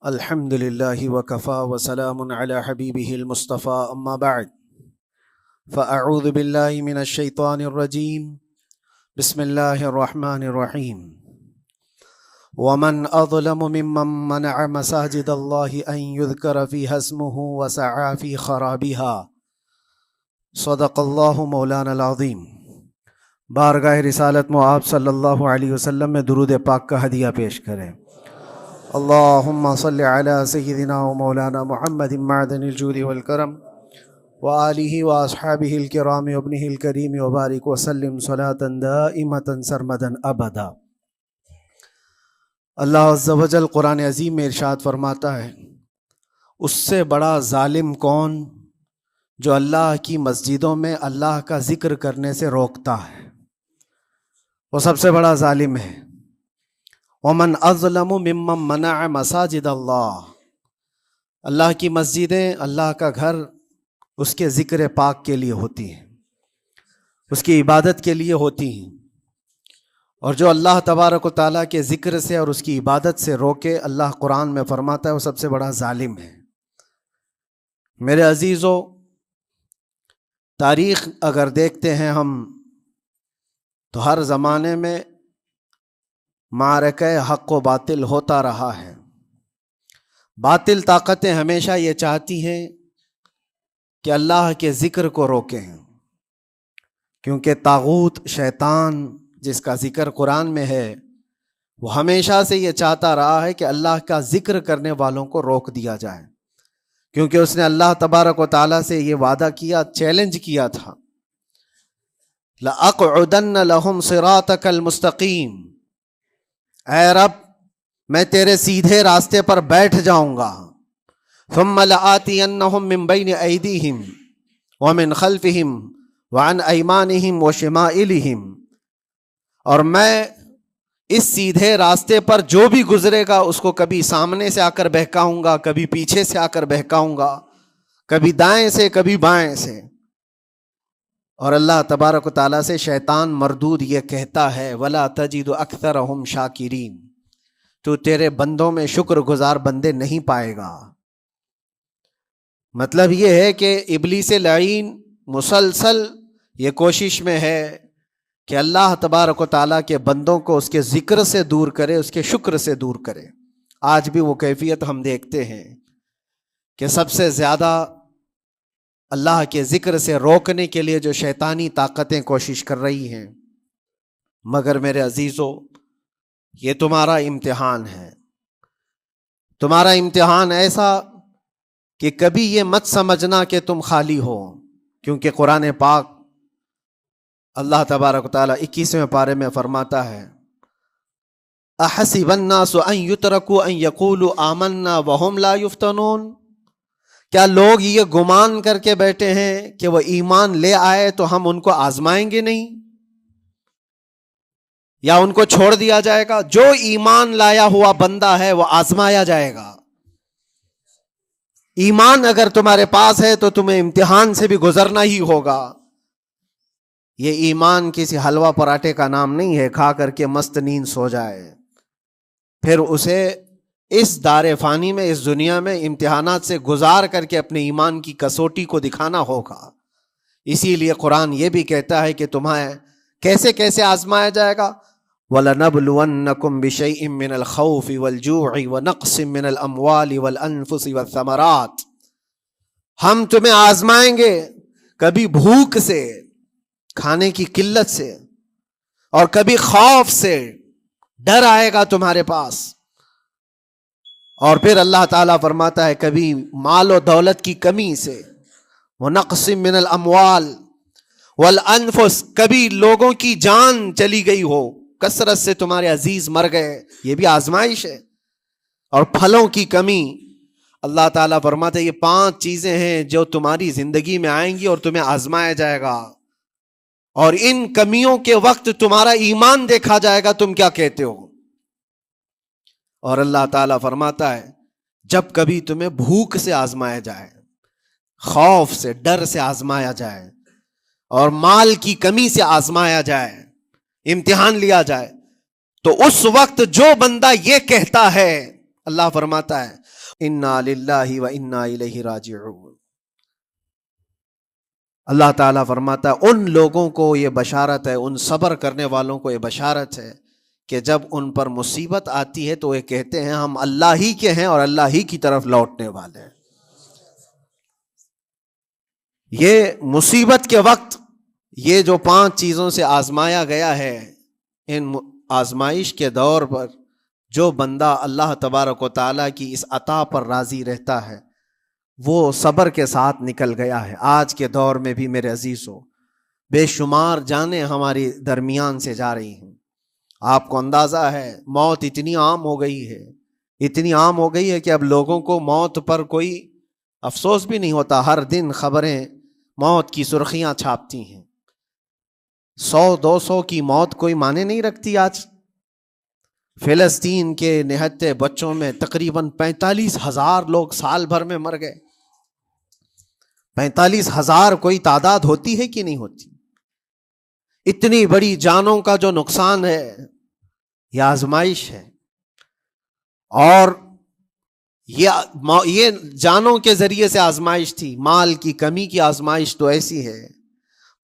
الحمد لله وكفى وسلام على حبيبه المصطفى أما بعد فأعوذ بالله من الشيطان الرجيم بسم الله الرحمن الرحيم ومن أظلم ممن منع مساجد الله أن يذكر فيها اسمه وسعى في خرابها صدق الله مولانا العظیم۔ بارگاہ رسالت میں آپ صلی اللہ علیہ وسلم میں درود پاک کا ہدیہ پیش کریں۔ اللہم صلی علی سیدنا و مولانا محمد معدن الجود والکرم وآلہ واصحابہ الکرام وابنہ الکریم وبارک وسلم صلاة دائمة سرمدا ابدا۔ اللہ عز و جل قرآن عظیم میں ارشاد فرماتا ہے، اس سے بڑا ظالم کون جو اللہ کی مسجدوں میں اللہ کا ذکر کرنے سے روکتا ہے، وہ سب سے بڑا ظالم ہے۔ ومن اظلم ممن منع مساجد اللہ، اللہ کی مسجدیں، اللہ کا گھر اس کے ذکر پاک کے لیے ہوتی ہیں، اس کی عبادت کے لیے ہوتی ہیں، اور جو اللہ تبارک و تعالیٰ کے ذکر سے اور اس کی عبادت سے روکے، اللہ قرآن میں فرماتا ہے وہ سب سے بڑا ظالم ہے۔ میرے عزیزو، تاریخ اگر دیکھتے ہیں ہم تو ہر زمانے میں معرکہ حق و باطل ہوتا رہا ہے۔ باطل طاقتیں ہمیشہ یہ چاہتی ہیں کہ اللہ کے ذکر کو روکیں، کیونکہ طاغوت شیطان جس کا ذکر قرآن میں ہے وہ ہمیشہ سے یہ چاہتا رہا ہے کہ اللہ کا ذکر کرنے والوں کو روک دیا جائے، کیونکہ اس نے اللہ تبارک و تعالیٰ سے یہ وعدہ کیا، چیلنج کیا تھا، لَأَقْعُدَنَّ لَهُمْ صِرَاطَكَ الْمُسْتَقِيمِ، اے رب میں تیرے سیدھے راستے پر بیٹھ جاؤں گا، ثُمَّ لَآتِيَنَّهُمْ مِنْ بَيْنِ أَيْدِيهِمْ وَمِنْ خَلْفِهِمْ وَعَنْ أَيْمَانِهِمْ وَشِمَائِلِهِمْ، اور میں اس سیدھے راستے پر جو بھی گزرے گا اس کو کبھی سامنے سے آ کر بہکاؤں گا، کبھی پیچھے سے آ کر بہکاؤں گا، کبھی دائیں سے کبھی بائیں سے۔ اور اللہ تبارک و تعالیٰ سے شیطان مردود یہ کہتا ہے، وَلَا تَجِدُ أَكْثَرَهُمْ شَاكِرِينَ، تو تیرے بندوں میں شکر گزار بندے نہیں پائے گا۔ مطلب یہ ہے کہ ابلیس لعین مسلسل یہ کوشش میں ہے کہ اللہ تبارک و تعالیٰ کے بندوں کو اس کے ذکر سے دور کرے، اس کے شکر سے دور کرے۔ آج بھی وہ کیفیت ہم دیکھتے ہیں کہ سب سے زیادہ اللہ کے ذکر سے روکنے کے لیے جو شیطانی طاقتیں کوشش کر رہی ہیں، مگر میرے عزیزو یہ تمہارا امتحان ہے، تمہارا امتحان ایسا کہ کبھی یہ مت سمجھنا کہ تم خالی ہو، کیونکہ قرآن پاک اللہ تبارک و تعالیٰ 21ویں پارے میں فرماتا ہے، احسب الناس ان یترکوا ان یقولوا آمنا وہم لا یفتنون، کیا لوگ یہ گمان کر کے بیٹھے ہیں کہ وہ ایمان لے آئے تو ہم ان کو آزمائیں گے نہیں، یا ان کو چھوڑ دیا جائے گا؟ جو ایمان لایا ہوا بندہ ہے وہ آزمایا جائے گا۔ ایمان اگر تمہارے پاس ہے تو تمہیں امتحان سے بھی گزرنا ہی ہوگا۔ یہ ایمان کسی حلوہ پراٹھے کا نام نہیں ہے، کھا کر کے مست نیند سو جائے، پھر اسے اس دار فانی میں، اس دنیا میں امتحانات سے گزار کر کے اپنے ایمان کی کسوٹی کو دکھانا ہوگا۔ اسی لیے قرآن یہ بھی کہتا ہے کہ تمہیں کیسے کیسے آزمایا جائے گا، وَلَنَبْلُوَنَّكُمْ بِشَيْءٍ مِّنَ الْخَوْفِ وَالْجُوعِ وَنَقْصٍ مِّنَ الْأَمْوَالِ وَالْأَنفُسِ وَالثَّمَرَاتِ، ہم تمہیں آزمائیں گے کبھی بھوک سے، کھانے کی قلت سے، اور کبھی خوف سے، ڈر آئے گا تمہارے پاس، اور پھر اللہ تعالیٰ فرماتا ہے کبھی مال و دولت کی کمی سے، وَنَقْصٍ مِّنَ الْأَمْوَالِ وَالْأَنفُسِ، کبھی لوگوں کی جان چلی گئی ہو، کثرت سے تمہارے عزیز مر گئے، یہ بھی آزمائش ہے، اور پھلوں کی کمی۔ اللہ تعالیٰ فرماتا ہے یہ 5 چیزیں ہیں جو تمہاری زندگی میں آئیں گی اور تمہیں آزمایا جائے گا، اور ان کمیوں کے وقت تمہارا ایمان دیکھا جائے گا، تم کیا کہتے ہو۔ اور اللہ تعالیٰ فرماتا ہے جب کبھی تمہیں بھوک سے آزمایا جائے، خوف سے، ڈر سے آزمایا جائے، اور مال کی کمی سے آزمایا جائے، امتحان لیا جائے، تو اس وقت جو بندہ یہ کہتا ہے اللہ فرماتا ہے انا للہ و انا الیہ راجعون. اللہ تعالیٰ فرماتا ہے ان لوگوں کو یہ بشارت ہے، ان صبر کرنے والوں کو یہ بشارت ہے کہ جب ان پر مصیبت آتی ہے تو یہ کہتے ہیں ہم اللہ ہی کے ہیں اور اللہ ہی کی طرف لوٹنے والے ہیں. یہ مصیبت کے وقت یہ جو 5 چیزوں سے آزمایا گیا ہے، ان آزمائش کے دور پر جو بندہ اللہ تبارک و تعالیٰ کی اس عطا پر راضی رہتا ہے وہ صبر کے ساتھ نکل گیا ہے. آج کے دور میں بھی میرے عزیزو بے شمار جانیں ہماری درمیان سے جا رہی ہیں. آپ کو اندازہ ہے موت اتنی عام ہو گئی ہے، اتنی عام ہو گئی ہے کہ اب لوگوں کو موت پر کوئی افسوس بھی نہیں ہوتا. ہر دن خبریں موت کی سرخیاں چھاپتی ہیں. 100-200 کی موت کوئی معنی نہیں رکھتی. آج فلسطین کے نہتے بچوں میں تقریباً 45,000 لوگ سال بھر میں مر گئے. 45,000 کوئی تعداد ہوتی ہے کہ نہیں ہوتی؟ اتنی بڑی جانوں کا جو نقصان ہے یہ آزمائش ہے. اور یہ جانوں کے ذریعے سے آزمائش تھی. مال کی کمی کی آزمائش تو ایسی ہے،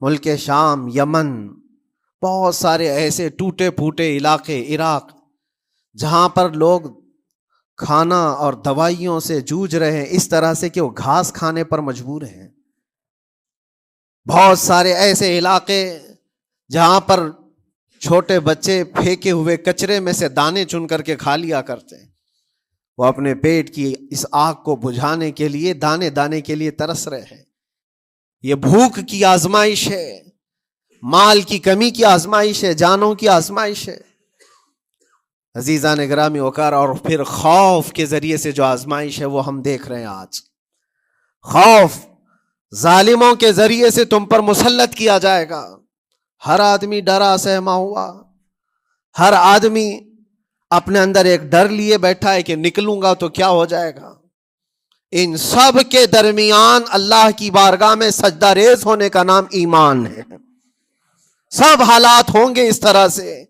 ملک شام، یمن، بہت سارے ایسے ٹوٹے پھوٹے علاقے، عراق، جہاں پر لوگ کھانا اور دوائیوں سے جوجھ رہے ہیں اس طرح سے کہ وہ گھاس کھانے پر مجبور ہیں. بہت سارے ایسے علاقے جہاں پر چھوٹے بچے پھینکے ہوئے کچرے میں سے دانے چن کر کے کھا لیا کرتے ہیں. وہ اپنے پیٹ کی اس آگ کو بجھانے کے لیے دانے دانے کے لیے ترس رہے ہیں. یہ بھوک کی آزمائش ہے، مال کی کمی کی آزمائش ہے، جانوں کی آزمائش ہے. عزیزان گرامی وقار، اور پھر خوف کے ذریعے سے جو آزمائش ہے وہ ہم دیکھ رہے ہیں. آج خوف ظالموں کے ذریعے سے تم پر مسلط کیا جائے گا. ہر آدمی ڈرا سہما ہوا، ہر آدمی اپنے اندر ایک ڈر لیے بیٹھا ہے کہ نکلوں گا تو کیا ہو جائے گا. ان سب کے درمیان اللہ کی بارگاہ میں سجدہ ریز ہونے کا نام ایمان ہے. سب حالات ہوں گے اس طرح سے،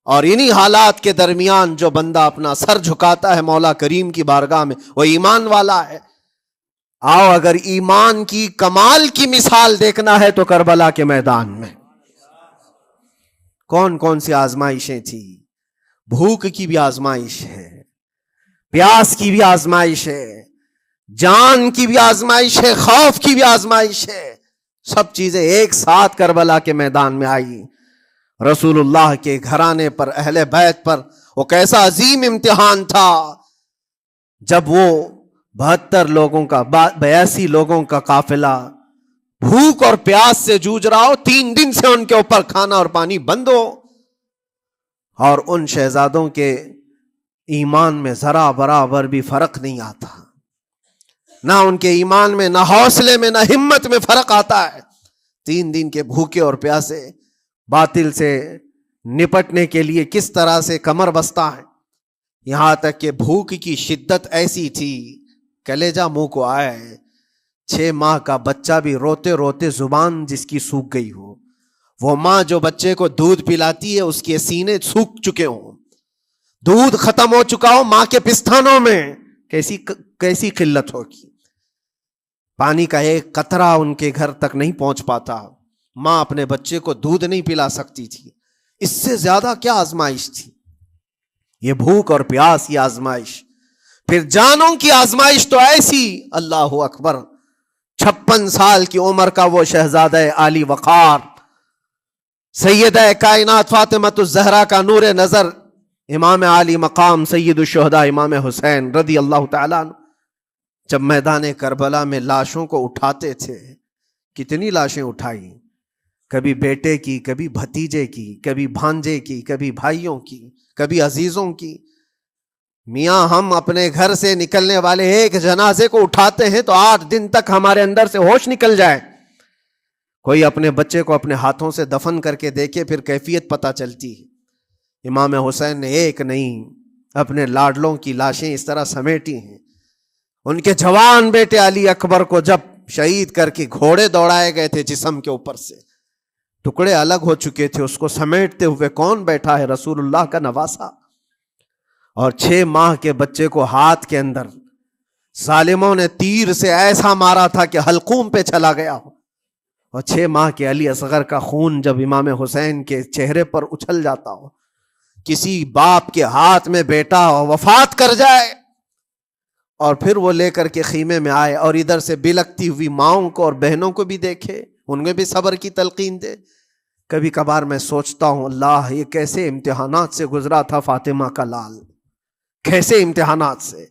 اور انہی حالات کے درمیان جو بندہ اپنا سر جھکاتا ہے مولا کریم کی بارگاہ میں وہ ایمان والا ہے. آؤ اگر ایمان کی کمال کی مثال دیکھنا ہے تو کربلا کے میدان میں کون کون سی آزمائشیں تھی. بھوک کی بھی آزمائش ہے، پیاس کی بھی آزمائش ہے، جان کی بھی آزمائش ہے، خوف کی بھی آزمائش ہے. سب چیزیں ایک ساتھ کربلا کے میدان میں آئی. رسول اللہ کے گھرانے پر، اہل بیت پر وہ کیسا عظیم امتحان تھا جب وہ 72 لوگوں کا 82 لوگوں کا قافلہ بھوک اور پیاس سے جوجھ رہا ہو. 3 دن سے ان کے اوپر کھانا اور پانی بند ہو، اور ان شہزادوں کے ایمان میں ذرا برابر بھی فرق نہیں آتا. نہ ان کے ایمان میں، نہ حوصلے میں، نہ ہمت میں فرق آتا ہے. 3 دن کے بھوکے اور پیاسے باطل سے نپٹنے کے لیے کس طرح سے کمر بستہ ہے. یہاں تک کہ بھوک کی شدت ایسی تھی کلیجہ منہ کو آئے. 6 ماہ کا بچہ بھی روتے روتے زبان جس کی سوکھ گئی ہو، وہ ماں جو بچے کو دودھ پلاتی ہے اس کے سینے سوکھ چکے ہوں، دودھ ختم ہو چکا ہو ماں کے پستانوں میں، کیسی قلت ہوگی. پانی کا ایک قطرہ ان کے گھر تک نہیں پہنچ پاتا. ماں اپنے بچے کو دودھ نہیں پلا سکتی تھی. اس سے زیادہ کیا آزمائش تھی یہ بھوک اور پیاس کی آزمائش. پھر جانوں کی آزمائش تو ایسی، اللہ اکبر. 56 سال کی عمر کا وہ شہزادہ عالی وقار، سیدہ کائنات فاطمۃ الزہرا کا نور نظر، امام عالی مقام سید الشہداء امام حسین رضی اللہ تعالیٰ عنہ، جب میدان کربلا میں لاشوں کو اٹھاتے تھے، کتنی لاشیں اٹھائی، کبھی بیٹے کی، کبھی بھتیجے کی، کبھی بھانجے کی، کبھی بھائیوں کی، کبھی عزیزوں کی. میاں ہم اپنے گھر سے نکلنے والے ایک جنازے کو اٹھاتے ہیں تو 8 دن تک ہمارے اندر سے ہوش نکل جائے. کوئی اپنے بچے کو اپنے ہاتھوں سے دفن کر کے دیکھے پھر کیفیت پتہ چلتی ہے. امام حسین نے ایک نہیں اپنے لاڈلوں کی لاشیں اس طرح سمیٹی ہیں. ان کے جوان بیٹے علی اکبر کو جب شہید کر کے گھوڑے دوڑائے گئے تھے جسم کے اوپر سے، ٹکڑے الگ ہو چکے تھے، اس کو سمیٹتے ہوئے کون بیٹھا ہے؟ رسول اللہ کا نواسا. اور 6 ماہ کے بچے کو ہاتھ کے اندر ظالموں نے تیر سے ایسا مارا تھا کہ حلقوم پہ چلا گیا ہو، اور 6 ماہ کے علی اصغر کا خون جب امام حسین کے چہرے پر اچھل جاتا ہو، کسی باپ کے ہاتھ میں بیٹا وفات کر جائے اور پھر وہ لے کر کے خیمے میں آئے اور ادھر سے بلکتی ہوئی ماؤں کو اور بہنوں کو بھی دیکھے، ان میں بھی صبر کی تلقین دے. کبھی کبھار میں سوچتا ہوں اللہ یہ کیسے امتحانات سے گزرا تھا فاطمہ کا لال، کیسے امتحانات سے.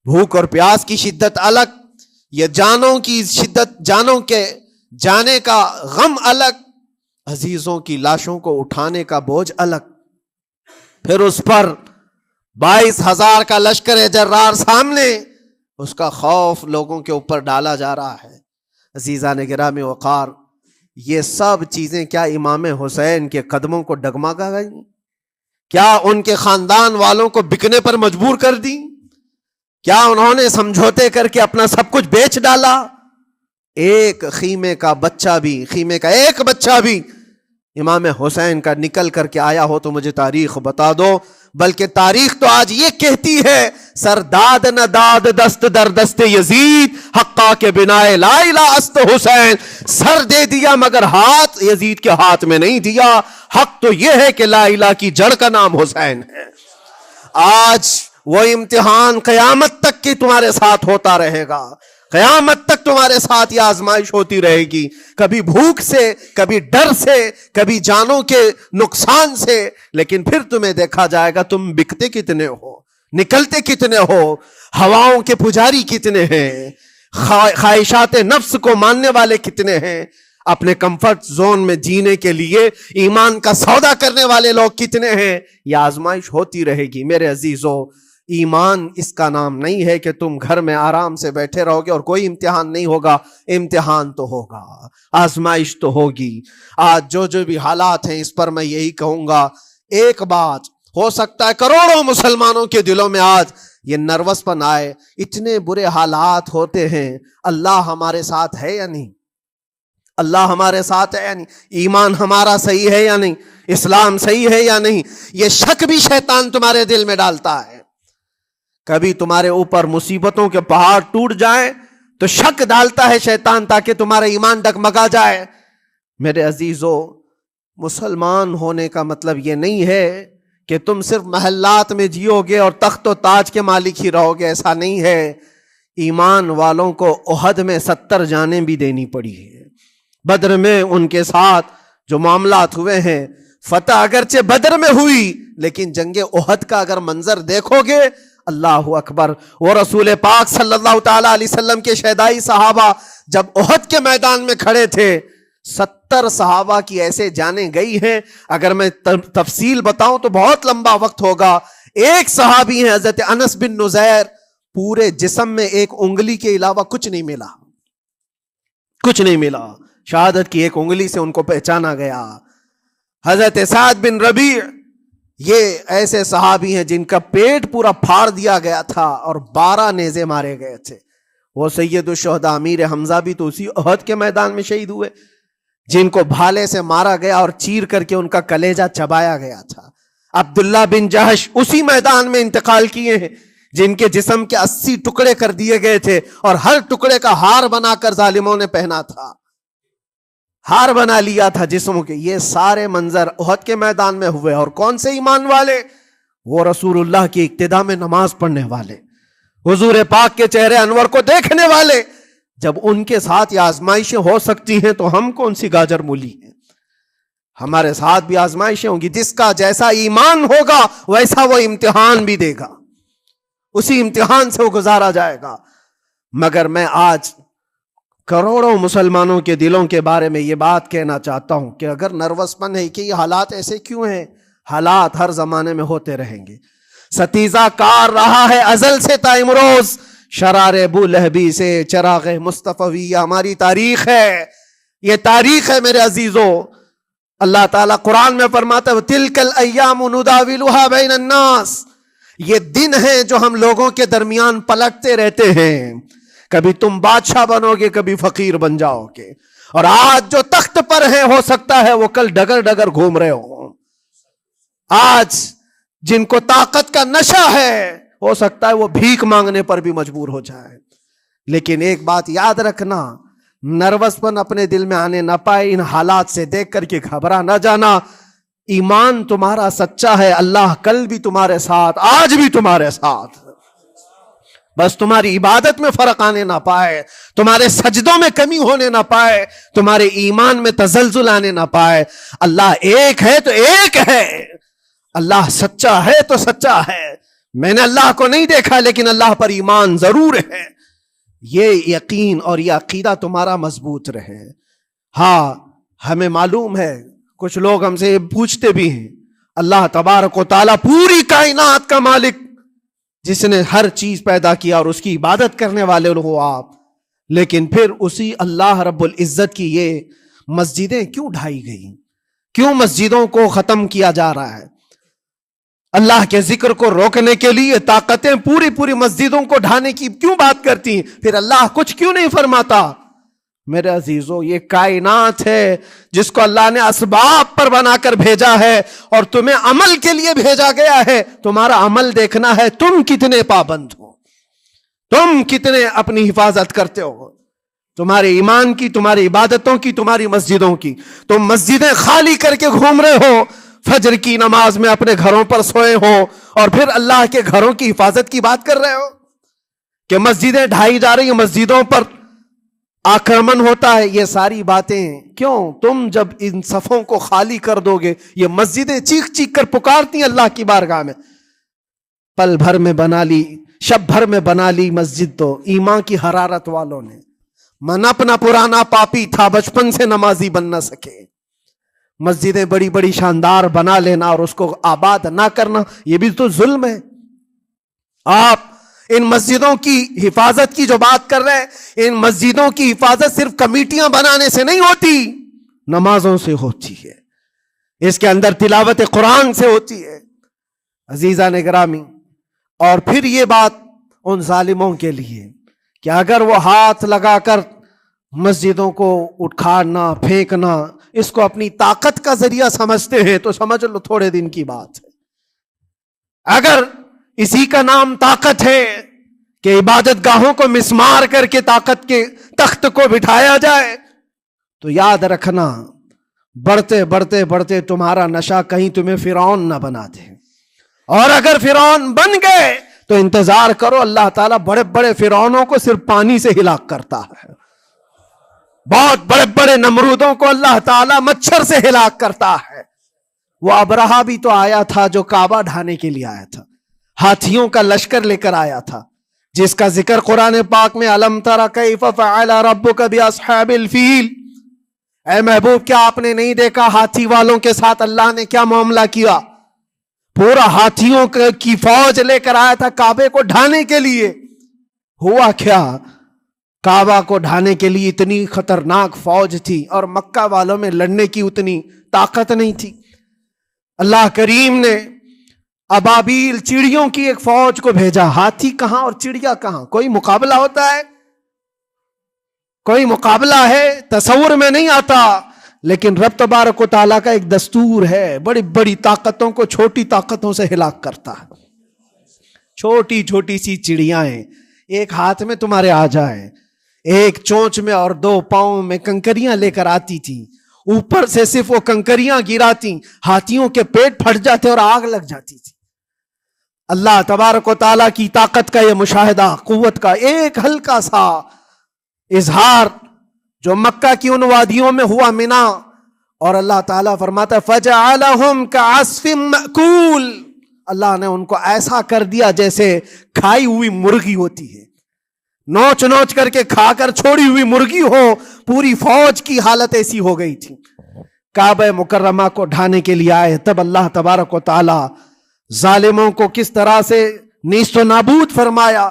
بھوک اور پیاس کی شدت الگ، یہ جانوں کی شدت، جانوں کے جانے کا غم الگ، عزیزوں کی لاشوں کو اٹھانے کا بوجھ الگ، پھر اس پر 22,000 کا لشکر جرار سامنے، اس کا خوف لوگوں کے اوپر ڈالا جا رہا ہے. عزیزان گرامی وقار، یہ سب چیزیں کیا امام حسین کے قدموں کو ڈگمگا گئیں؟ کیا ان کے خاندان والوں کو بکنے پر مجبور کر دی؟ کیا انہوں نے سمجھوتے کر کے اپنا سب کچھ بیچ ڈالا؟ ایک خیمے کا بچہ بھی، خیمے کا ایک بچہ بھی امام حسین کا نکل کر کے آیا ہو تو مجھے تاریخ بتا دو. بلکہ تاریخ تو آج یہ کہتی ہے سر داد نہ داد دست در دست یزید، حقا کے بنا لا الہ است حسین. سر دے دیا مگر ہاتھ یزید کے ہاتھ میں نہیں دیا. حق تو یہ ہے کہ لا الہ کی جڑ کا نام حسین ہے. آج وہ امتحان قیامت تک کی تمہارے ساتھ ہوتا رہے گا، قیامت تک تمہارے ساتھ یہ آزمائش ہوتی رہے گی، کبھی بھوک سے، کبھی ڈر سے، کبھی جانوں کے نقصان سے. لیکن پھر تمہیں دیکھا جائے گا تم بکتے کتنے ہو، نکلتے کتنے ہو، ہواؤں کے پجاری کتنے ہیں، خواہشات نفس کو ماننے والے کتنے ہیں، اپنے کمفرٹ زون میں جینے کے لیے ایمان کا سودا کرنے والے لوگ کتنے ہیں. یہ آزمائش ہوتی رہے گی میرے عزیزو. ایمان اس کا نام نہیں ہے کہ تم گھر میں آرام سے بیٹھے رہو گے اور کوئی امتحان نہیں ہوگا. امتحان تو ہوگا، آزمائش تو ہوگی. آج جو بھی حالات ہیں اس پر میں یہی کہوں گا، ایک بات ہو سکتا ہے کروڑوں مسلمانوں کے دلوں میں آج یہ نروس پن آئے، اتنے برے حالات ہوتے ہیں، اللہ ہمارے ساتھ ہے یا نہیں؟ اللہ ہمارے ساتھ ہے یا نہیں؟ ایمان ہمارا صحیح ہے یا نہیں؟ اسلام صحیح ہے یا نہیں؟ یہ شک بھی شیطان تمہارے دل میں ڈالتا ہے. کبھی تمہارے اوپر مصیبتوں کے پہاڑ ٹوٹ جائیں تو شک ڈالتا ہے شیطان تاکہ تمہارا ایمان ڈگمگا جائے. میرے عزیزو، مسلمان ہونے کا مطلب یہ نہیں ہے کہ تم صرف محلات میں جیو گے اور تخت و تاج کے مالک ہی رہو گے، ایسا نہیں ہے. ایمان والوں کو احد میں 70 جانیں بھی دینی پڑی ہے. بدر میں ان کے ساتھ جو معاملات ہوئے ہیں، فتح اگرچہ بدر میں ہوئی لیکن جنگ احد کا اگر منظر دیکھو گے، اللہ اکبر. وہ رسول پاک صلی اللہ تعالی علیہ وسلم کے شہدائی صحابہ جب احد کے میدان میں کھڑے تھے، 70 صحابہ کی ایسے جانیں گئی ہیں. اگر میں تفصیل بتاؤں تو بہت لمبا وقت ہوگا. ایک صحابی ہیں حضرت انس بن نزیر، پورے جسم میں ایک انگلی کے علاوہ کچھ نہیں ملا، کچھ نہیں ملا. شہادت کی ایک انگلی سے ان کو پہچانا گیا. حضرت سعد بن ربیع، یہ ایسے صحابی ہیں جن کا پیٹ پورا پھاڑ دیا گیا تھا اور 12 نیزے مارے گئے تھے. وہ سید الشہداء امیر حمزہ بھی تو اسی احد کے میدان میں شہید ہوئے، جن کو بھالے سے مارا گیا اور چیر کر کے ان کا کلیجہ چبایا گیا تھا. عبداللہ بن جہش اسی میدان میں انتقال کیے ہیں، جن کے جسم کے 80 ٹکڑے کر دیے گئے تھے اور ہر ٹکڑے کا ہار بنا کر ظالموں نے پہنا تھا، ہار بنا لیا تھا جسموں کے. یہ سارے منظر احد کے میدان میں ہوئے. اور کون سے ایمان والے؟ وہ رسول اللہ کی اقتداء میں نماز پڑھنے والے، حضور پاک کے چہرے انور کو دیکھنے والے. جب ان کے ساتھ یہ آزمائشیں ہو سکتی ہیں تو ہم کون سی گاجر مولی ہیں؟ ہمارے ساتھ بھی آزمائشیں ہوں گی. جس کا جیسا ایمان ہوگا ویسا وہ امتحان بھی دے گا، اسی امتحان سے وہ گزارا جائے گا. مگر میں آج کروڑوں مسلمانوں کے دلوں کے بارے میں یہ بات کہنا چاہتا ہوں کہ اگر نروس پن ہے کہ یہ حالات ایسے کیوں ہیں، حالات ہر زمانے میں ہوتے رہیں گے. ستیزہ کار رہا ہے ازل سے تا امروز، شرار ابو لہبی سے چراغ مصطفی. ہماری تاریخ ہے، یہ تاریخ ہے میرے عزیزو. اللہ تعالیٰ قرآن میں فرماتا ہے تِلْكَ الْأَيَّامُ نُدَاوِلُهَا بَيْنَ النَّاسِ. یہ دن ہیں جو ہم لوگوں کے درمیان پلٹتے رہتے ہیں. کبھی تم بادشاہ بنو گے، کبھی فقیر بن جاؤ گے. اور آج جو تخت پر ہیں ہو سکتا ہے وہ کل ڈگر ڈگر گھوم رہے ہوں. آج جن کو طاقت کا نشہ ہے، ہو سکتا ہے وہ بھیک مانگنے پر بھی مجبور ہو جائے. لیکن ایک بات یاد رکھنا، نروس پن اپنے دل میں آنے نہ پائے. ان حالات سے دیکھ کر کے گھبرا نہ جانا. ایمان تمہارا سچا ہے، اللہ کل بھی تمہارے ساتھ، آج بھی تمہارے ساتھ. بس تمہاری عبادت میں فرق آنے نہ پائے، تمہارے سجدوں میں کمی ہونے نہ پائے، تمہارے ایمان میں تزلزل آنے نہ پائے. اللہ ایک ہے تو ایک ہے، اللہ سچا ہے تو سچا ہے. میں نے اللہ کو نہیں دیکھا لیکن اللہ پر ایمان ضرور ہے. یہ یقین اور یہ عقیدہ تمہارا مضبوط رہے. ہاں ہمیں معلوم ہے، کچھ لوگ ہم سے پوچھتے بھی ہیں، اللہ تبارک و تعالیٰ پوری کائنات کا مالک، جس نے ہر چیز پیدا کیا اور اس کی عبادت کرنے والے ہو آپ، لیکن پھر اسی اللہ رب العزت کی یہ مسجدیں کیوں ڈھائی گئی؟ کیوں مسجدوں کو ختم کیا جا رہا ہے؟ اللہ کے ذکر کو روکنے کے لیے طاقتیں پوری مسجدوں کو ڈھانے کی کیوں بات کرتی ہیں؟ پھر اللہ کچھ کیوں نہیں فرماتا؟ میرے عزیزو، یہ کائنات ہے جس کو اللہ نے اسباب پر بنا کر بھیجا ہے اور تمہیں عمل کے لیے بھیجا گیا ہے. تمہارا عمل دیکھنا ہے، تم کتنے پابند ہو، تم کتنے اپنی حفاظت کرتے ہو، تمہارے ایمان کی، تمہاری عبادتوں کی، تمہاری مسجدوں کی. تم مسجدیں خالی کر کے گھوم رہے ہو، فجر کی نماز میں اپنے گھروں پر سوئے ہو، اور پھر اللہ کے گھروں کی حفاظت کی بات کر رہے ہو کہ مسجدیں ڈھائی جا رہی ہیں، مسجدوں پر آکرمن ہوتا ہے. یہ ساری باتیں کیوں؟ تم جب ان صفوں کو خالی کر دو گے، یہ مسجدیں چیخ چیخ کر پکارتی ہیں اللہ کی بارگاہ میں. پل بھر میں بنا لی، شب بھر میں بنا لی مسجد تو ایمان کی حرارت والوں نے. من اپنا پرانا پاپی تھا، بچپن سے نمازی بن نہ سکے. مسجدیں بڑی بڑی شاندار بنا لینا اور اس کو آباد نہ کرنا، یہ بھی تو ظلم ہے. آپ ان مسجدوں کی حفاظت کی جو بات کر رہے ہیں، ان مسجدوں کی حفاظت صرف کمیٹیاں بنانے سے نہیں ہوتی، نمازوں سے ہوتی ہے، اس کے اندر تلاوت قرآن سے ہوتی ہے. عزیزان گرامی، اور پھر یہ بات ان ظالموں کے لیے کہ اگر وہ ہاتھ لگا کر مسجدوں کو اٹھانا پھینکنا اس کو اپنی طاقت کا ذریعہ سمجھتے ہیں تو سمجھ لو تھوڑے دن کی بات ہے. اگر اسی کا نام طاقت ہے کہ عبادت گاہوں کو مسمار کر کے طاقت کے تخت کو بٹھایا جائے، تو یاد رکھنا بڑھتے بڑھتے بڑھتے تمہارا نشہ کہیں تمہیں فرعون نہ بنا دے. اور اگر فرعون بن گئے تو انتظار کرو، اللہ تعالیٰ بڑے بڑے فرعونوں کو صرف پانی سے ہلاک کرتا ہے. بہت بڑے بڑے نمرودوں کو اللہ تعالیٰ مچھر سے ہلاک کرتا ہے. وہ ابرہہ بھی تو آیا تھا جو کعبہ ڈھانے کے لیے آیا تھا، ہاتھیوں کا لشکر لے کر آیا تھا، جس کا ذکر قرآن پاک میں الم تر کیف فعل ربک باصحاب الفیل. اے محبوب، کیا آپ نے نہیں دیکھا ہاتھی والوں کے ساتھ اللہ نے کیا معاملہ کیا؟ پورا ہاتھیوں کی فوج لے کر آیا تھا کعبے کو ڈھانے کے لیے. ہوا کیا؟ کعبہ کو ڈھانے کے لیے اتنی خطرناک فوج تھی اور مکہ والوں میں لڑنے کی اتنی طاقت نہیں تھی. اللہ کریم نے ابابیل چڑیوں کی ایک فوج کو بھیجا. ہاتھی کہاں اور چڑیا کہاں؟ کوئی مقابلہ ہوتا ہے؟ کوئی مقابلہ ہے؟ تصور میں نہیں آتا. لیکن رب تبارک و تعالیٰ کا ایک دستور ہے، بڑی بڑی طاقتوں کو چھوٹی طاقتوں سے ہلاک کرتا ہے. چھوٹی چھوٹی سی چڑیاں ہیں، ایک ہاتھ میں تمہارے آ جائے، ایک چونچ میں اور دو پاؤں میں کنکریاں لے کر آتی تھی، اوپر سے صرف وہ کنکریاں گراتی، ہاتھیوں کے پیٹ پھٹ جاتے اور آگ لگ جاتی تھی. اللہ تبارک و تعالیٰ کی طاقت کا یہ مشاہدہ، قوت کا ایک ہلکا سا اظہار جو مکہ کی ان وادیوں میں ہوا منا، اور اللہ تعالیٰ فرماتا ہے فَجَعَلَهُمْ كَعَصْفٍ مَأْكُولٍ. اللہ نے ان کو ایسا کر دیا جیسے کھائی ہوئی مرغی ہوتی ہے، نوچ نوچ کر کے کھا کر چھوڑی ہوئی مرغی ہو. پوری فوج کی حالت ایسی ہو گئی تھی. کعبہ مکرمہ کو ڈھانے کے لیے آئے، تب اللہ تبارک و تعالی ظالموں کو کس طرح سے نیست و نابود فرمایا.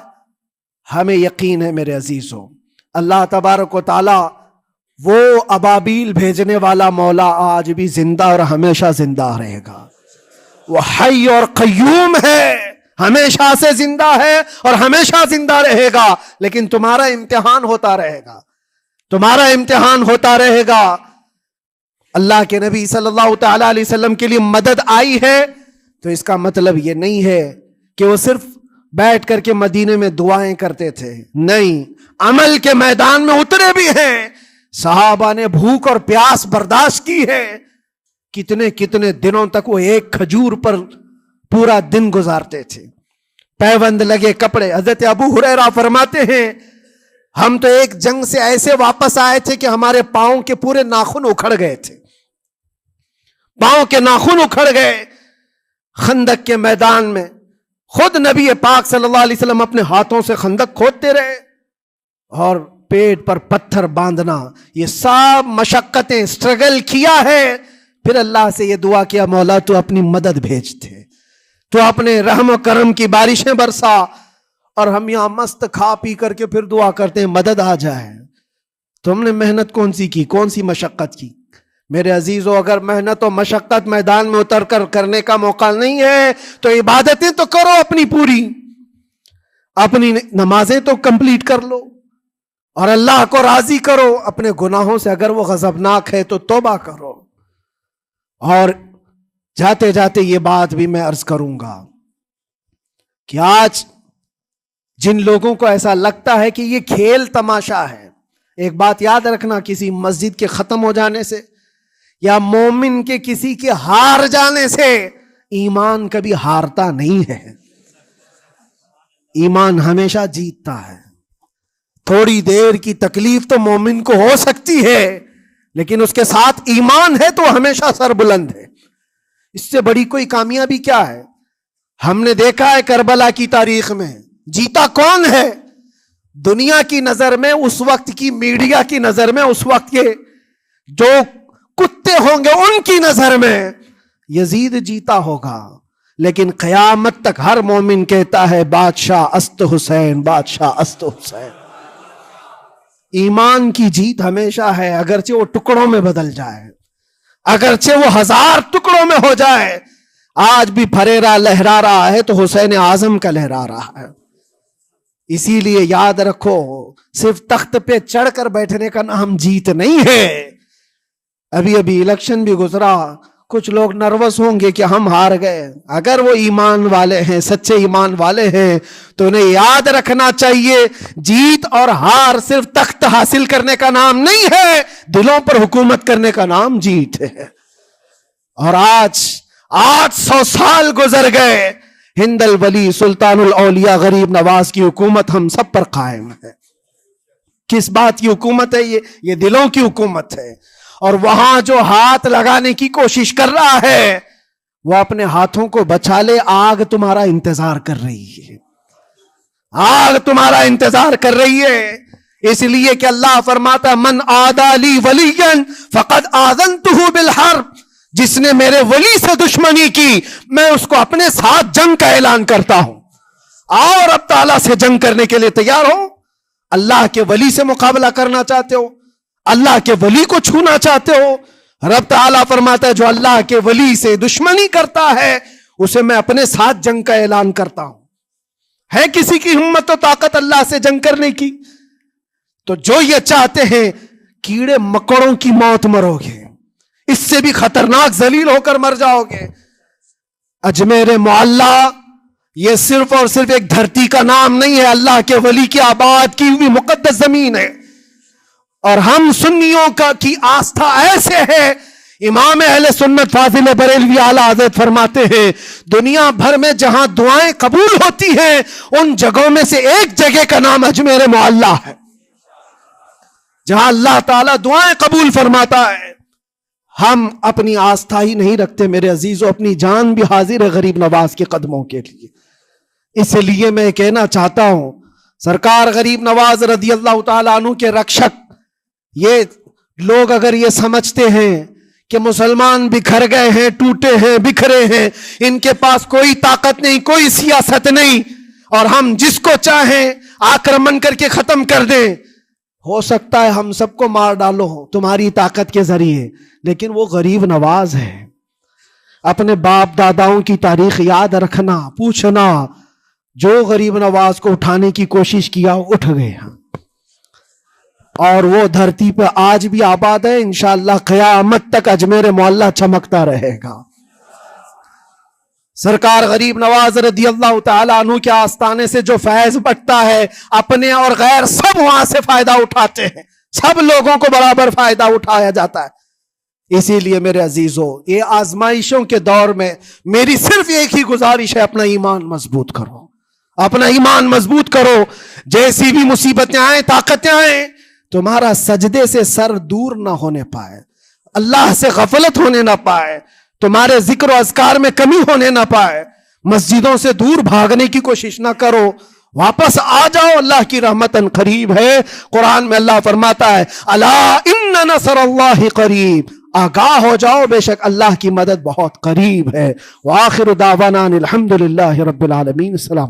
ہمیں یقین ہے میرے عزیزوں، اللہ تبارک و تعالی وہ ابابیل بھیجنے والا مولا آج بھی زندہ اور ہمیشہ زندہ رہے گا. وہ حی اور قیوم ہے، ہمیشہ سے زندہ ہے اور ہمیشہ زندہ رہے گا. لیکن تمہارا امتحان ہوتا رہے گا، تمہارا امتحان ہوتا رہے گا. اللہ کے نبی صلی اللہ تعالی علیہ وسلم کے لیے مدد آئی ہے تو اس کا مطلب یہ نہیں ہے کہ وہ صرف بیٹھ کر کے مدینے میں دعائیں کرتے تھے، نہیں، عمل کے میدان میں اترے بھی ہیں۔ صحابہ نے بھوک اور پیاس برداشت کی ہے، کتنے کتنے دنوں تک وہ ایک کھجور پر پورا دن گزارتے تھے، پیوند لگے کپڑے۔ حضرت ابو ہریرہ فرماتے ہیں ہم تو ایک جنگ سے ایسے واپس آئے تھے کہ ہمارے پاؤں کے پورے ناخن اکھڑ گئے تھے، پاؤں کے ناخن اکھڑ گئے۔ خندق کے میدان میں خود نبی پاک صلی اللہ علیہ وسلم اپنے ہاتھوں سے خندق کھودتے رہے، اور پیٹ پر پتھر باندھنا، یہ سب مشقتیں، اسٹرگل کیا ہے۔ پھر اللہ سے یہ دعا کیا، مولا تو اپنی مدد بھیجتے، تو اپنے رحم و کرم کی بارشیں برسا، اور ہم یہاں مست کھا پی کر کے پھر دعا کرتے ہیں مدد آ جائے۔ تم نے محنت کون سی کی، کون سی مشقت کی؟ میرے عزیزو، اگر محنت و مشقت میدان میں اتر کر کرنے کا موقع نہیں ہے تو عبادتیں تو کرو اپنی پوری، اپنی نمازیں تو کمپلیٹ کر لو، اور اللہ کو راضی کرو۔ اپنے گناہوں سے اگر وہ غضبناک ہے تو توبہ کرو۔ اور جاتے جاتے یہ بات بھی میں عرض کروں گا کہ آج جن لوگوں کو ایسا لگتا ہے کہ یہ کھیل تماشا ہے، ایک بات یاد رکھنا، کسی مسجد کے ختم ہو جانے سے یا مومن کے کسی کے ہار جانے سے ایمان کبھی ہارتا نہیں ہے، ایمان ہمیشہ جیتتا ہے۔ تھوڑی دیر کی تکلیف تو مومن کو ہو سکتی ہے، لیکن اس کے ساتھ ایمان ہے تو ہمیشہ سر بلند ہے۔ اس سے بڑی کوئی کامیابی کیا ہے؟ ہم نے دیکھا ہے کربلا کی تاریخ میں جیتا کون ہے؟ دنیا کی نظر میں، اس وقت کی میڈیا کی نظر میں، اس وقت کے جو کتے ہوں گے ان کی نظر میں یزید جیتا ہوگا، لیکن قیامت تک ہر مومن کہتا ہے بادشاہ است حسین، بادشاہ است حسین۔ ایمان کی جیت ہمیشہ ہے، اگرچہ وہ ٹکڑوں میں بدل جائے، اگرچہ وہ 1000 ٹکڑوں میں ہو جائے۔ آج بھی پھریرا لہرا رہا ہے تو حسین اعظم کا لہرا رہا ہے۔ اسی لیے یاد رکھو، صرف تخت پہ چڑھ کر بیٹھنے کا نام جیت نہیں ہے۔ ابھی الیکشن بھی گزرا، کچھ لوگ نروس ہوں گے کہ ہم ہار گئے۔ اگر وہ ایمان والے ہیں، سچے ایمان والے ہیں، تو انہیں یاد رکھنا چاہیے جیت اور ہار صرف تخت حاصل کرنے کا نام نہیں ہے، دلوں پر حکومت کرنے کا نام جیت ہے۔ اور آج 800 سال گزر گئے، ہند الولی سلطان الاولیاء غریب نواز کی حکومت ہم سب پر قائم ہے۔ کس بات کی حکومت ہے یہ دلوں کی حکومت ہے۔ اور وہاں جو ہاتھ لگانے کی کوشش کر رہا ہے وہ اپنے ہاتھوں کو بچا لے، آگ تمہارا انتظار کر رہی ہے، آگ تمہارا انتظار کر رہی ہے۔ اس لیے کہ اللہ فرماتا ہے من عادی لی ولیا فقد آذنتہ بالحرب، جس نے میرے ولی سے دشمنی کی میں اس کو اپنے ساتھ جنگ کا اعلان کرتا ہوں۔ اور اب تعالیٰ سے جنگ کرنے کے لیے تیار ہو؟ اللہ کے ولی سے مقابلہ کرنا چاہتے ہو؟ اللہ کے ولی کو چھونا چاہتے ہو؟ رب تعالیٰ فرماتا ہے جو اللہ کے ولی سے دشمنی کرتا ہے اسے میں اپنے ساتھ جنگ کا اعلان کرتا ہوں۔ ہے کسی کی ہمت و طاقت اللہ سے جنگ کرنے کی؟ تو جو یہ چاہتے ہیں کیڑے مکڑوں کی موت مرو گے، اس سے بھی خطرناک ذلیل ہو کر مر جاؤ گے۔ اجمیر معلیٰ یہ صرف اور صرف ایک دھرتی کا نام نہیں ہے، اللہ کے ولی کی آباد کی ہوئی مقدس زمین ہے۔ اور ہم سنیوں کی آستھا ایسے ہے، امام اہل سنت فاضل بریلوی اعلیٰ حضرت فرماتے ہیں دنیا بھر میں جہاں دعائیں قبول ہوتی ہیں ان جگہوں میں سے ایک جگہ کا نام اجمیر معلیٰ ہے، جہاں اللہ تعالیٰ دعائیں قبول فرماتا ہے۔ ہم اپنی آستھا ہی نہیں رکھتے میرے عزیزو، اپنی جان بھی حاضر ہے غریب نواز کے قدموں کے لیے۔ اس لیے میں کہنا چاہتا ہوں سرکار غریب نواز رضی اللہ تعالیٰ عنہ کے رکشک، یہ لوگ اگر یہ سمجھتے ہیں کہ مسلمان بکھر گئے ہیں، ٹوٹے ہیں، بکھرے ہیں، ان کے پاس کوئی طاقت نہیں، کوئی سیاست نہیں، اور ہم جس کو چاہیں آکرمن کر کے ختم کر دیں، ہو سکتا ہے ہم سب کو مار ڈالو تمہاری طاقت کے ذریعے، لیکن وہ غریب نواز ہے۔ اپنے باپ داداؤں کی تاریخ یاد رکھنا، پوچھنا، جو غریب نواز کو اٹھانے کی کوشش کیا اٹھ گئے ہیں، اور وہ دھرتی پہ آج بھی آباد ہے۔ انشاءاللہ قیامت تک اجمیر معلیٰ چمکتا رہے گا۔ سرکار غریب نواز رضی اللہ تعالیٰ عنہ کے آستانے سے جو فیض بٹتا ہے اپنے اور غیر سب وہاں سے فائدہ اٹھاتے ہیں، سب لوگوں کو برابر فائدہ اٹھایا جاتا ہے۔ اسی لیے میرے عزیزو، یہ آزمائشوں کے دور میں میری صرف ایک ہی گزارش ہے، اپنا ایمان مضبوط کرو، اپنا ایمان مضبوط کرو۔ جیسی بھی مصیبتیں آئیں، طاقتیں آئیں، تمہارا سجدے سے سر دور نہ ہونے پائے، اللہ سے غفلت ہونے نہ پائے، تمہارے ذکر و اذکار میں کمی ہونے نہ پائے، مسجدوں سے دور بھاگنے کی کوشش نہ کرو، واپس آ جاؤ، اللہ کی رحمت قریب ہے۔ قرآن میں اللہ فرماتا ہے الا ان نصر اللہ قریب، آگاہ ہو جاؤ، بے شک اللہ کی مدد بہت قریب ہے۔ وآخر دعوانا الحمد للہ رب العالمین۔ السلام۔